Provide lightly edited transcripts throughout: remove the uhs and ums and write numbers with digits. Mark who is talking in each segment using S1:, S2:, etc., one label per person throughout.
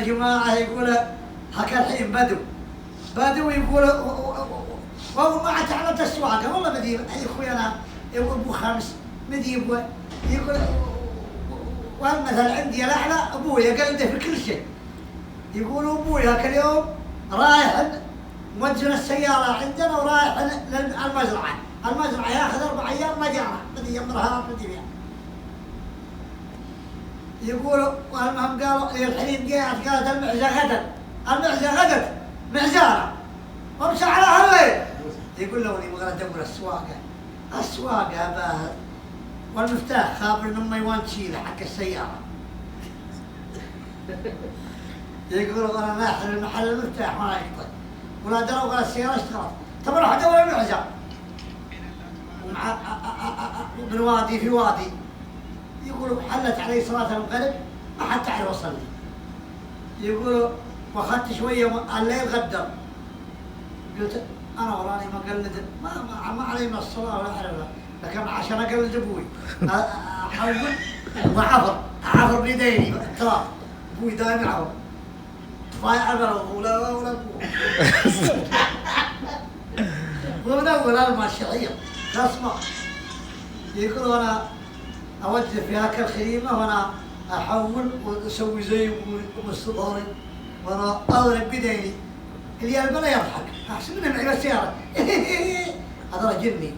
S1: يا جماعة يقول حكى الحين بدو يقول وهو ما تعلمت السواقة والله بدي يا اخوي انا ابو خمس بدي يقول والمثل عندي الاعلى ابويا قلده في كل شيء. يقول ابوي هاك اليوم رايح موجه السيارة عندنا ورايح للمزرعة، المزرعة ياخذ 4 ايام مجارة بدي يمرها بدي فيها. يقولوا والمهم قالوا الحليب جاءت قالت المعزة غدت معزارة وامشى على هالليل. يقول له ولي بغيت ادور السواقة باهر والمفتاح خابر ان امي وين تشيله حق السيارة. يقولوا انا ناحل المحل المفتاح ما يقطع ولا دروا قال السيارة اشتغلت. طب اروح ادور المعزة ومع من وادي في وادي. يقولوا حلت علي صلاة المغرب ما حد تعرف وصلني. يقولوا واخذت شوية الليل غدر. قلت انا وراني مقلد ما علي من الصلاة ولا اعرفها، لكن عشان اقلد ابوي احول وعفر بيديني التراب. ابوي دايم يعفر طفايع ولا ابوه ومن اول الماشية اسمع. يقولوا انا اوجه في هاك الخيمه وانا احول واسوي زي مستظهري وانا اضرب بيديني. اللي البلا يضحك احسن من معي بالسياره هذا رجلني.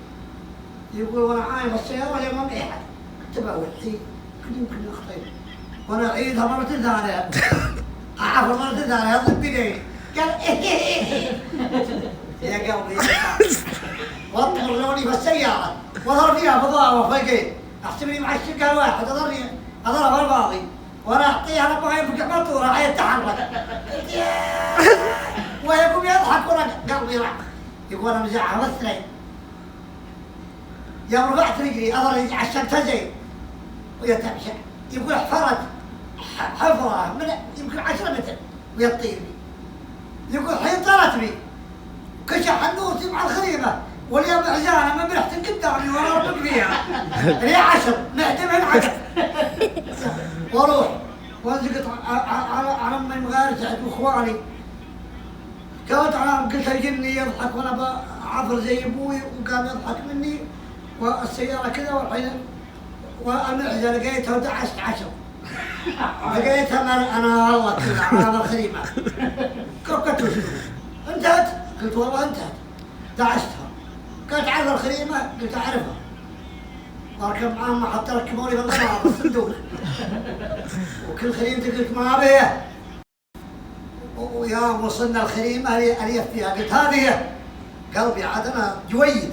S1: يقول وانا عايم السياره يا ما معي احد كنت بقول حين يمكن اخطئ وانا اعيدها مره ثانيه اعفر مره ثانيه اضرب بيديني. قال يا قلبي واطمر لوني بالسياره واضرب فيها فضاء وفقين احسبني مع الشقه الواحد اضرب الباضي وانا اعطيها انا ابغى ينفقع مطوره عاد يتحرك ويقوم يضحك وانا قلبي راح. يقول انا مزعها والثنين يوم رفعت رجلي اضرب عشقتها زين ويتمشى. يقول حفرت حفره من يمكن 10 متر ويطير بي. يقول حين طارت بي كشح النور مع الخريمه واليوم عزانه ما برحت قدامي وانا اربط فيها هي 10 نعتمد على واروح وانزقط على امي المغارسه واخواني. قالت قلت الجني يضحك وانا بعفر زي ابوي وقام يضحك مني والسياره كذا والحين والمعزه لقيتها ودعست 10 لقيتها انا والله كذا على الخريمه كركت انتهت. قلت والله انتهت دعستها. قالت عارف الخريمه؟ قلت اعرفها واركب معاهم حتى ركبوني بالغرام بالصندوق وكل خريمتي قلت ما بيها. ويوم وصلنا الخريمه اليف فيها قلت هذه هي. قلبي عاد انا جويد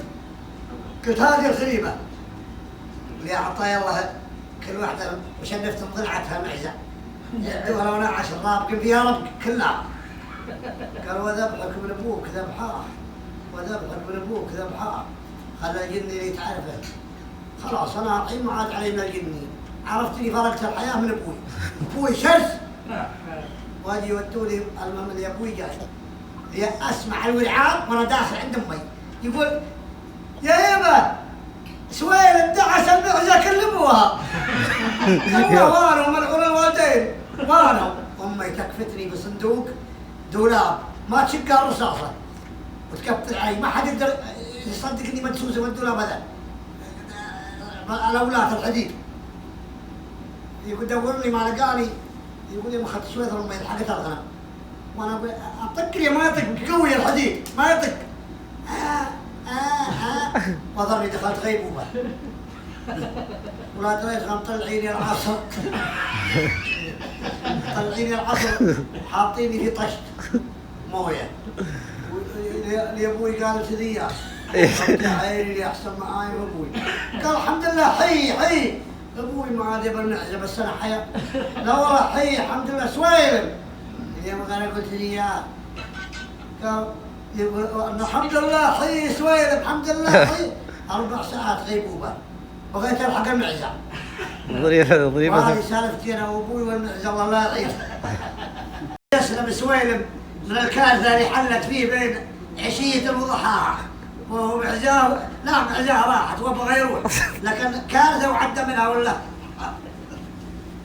S1: قلت هذه الخريمه. يا عطايا الله كل واحده وشنفت ضلعتها معزه يعدوها لو 10 رابق فيها ربق كلها. قالوا وذبحك من ابوك ذبحاه وذبحك من ابوك ذبحاه خلى الجني اللي تعرفه. خلاص انا الحين ما عاد علي من الجني عرفتني فرقت الحياه من ابوي شرس. واجي يودوني المهم اللي ابوي جاي اسمع الولعان وانا داخل عند امي. يقول يا يبا سويل دعس المعزه كلموها وانا وملعون الوالدين وانا امي تكفتني بصندوق دولاب ما تشقها رصاصه وتكفل علي ما حد يقدر يصدق اني مدسوسه بالدولاب هذا الاولاد الحديد. يقول دورني ما لقاني. يقول لي ما اخذت شويه ثم يلحقت الغنم وانا اطق لي ما يطق قوي الحديد ما يطق وضرني دخلت غيبوبه ولا دريت غم طلعيني العصر حاطيني في طشت مويه لابوي قال كذي عيني اللي احسن معاي ابوي قال الحمد لله حي ابوي ما عاد يبى المعزه بس انا حيا لا والله حي الحمد لله سويلم. اليوم انا قلت لي اياه قال الحمد لله حي سويلم الحمد لله حي 4 ساعات غيبوبه بغيت الحق المعزه. وهذه سالفتي انا وابوي والمعزه الله لا يعيد. يسلم سويلم من الكارثه اللي حلت فيه بين عشيه وضحاها وهو معزاه لا معزاه راحت وبغى يروح لكن كارثه وعدى منها ولا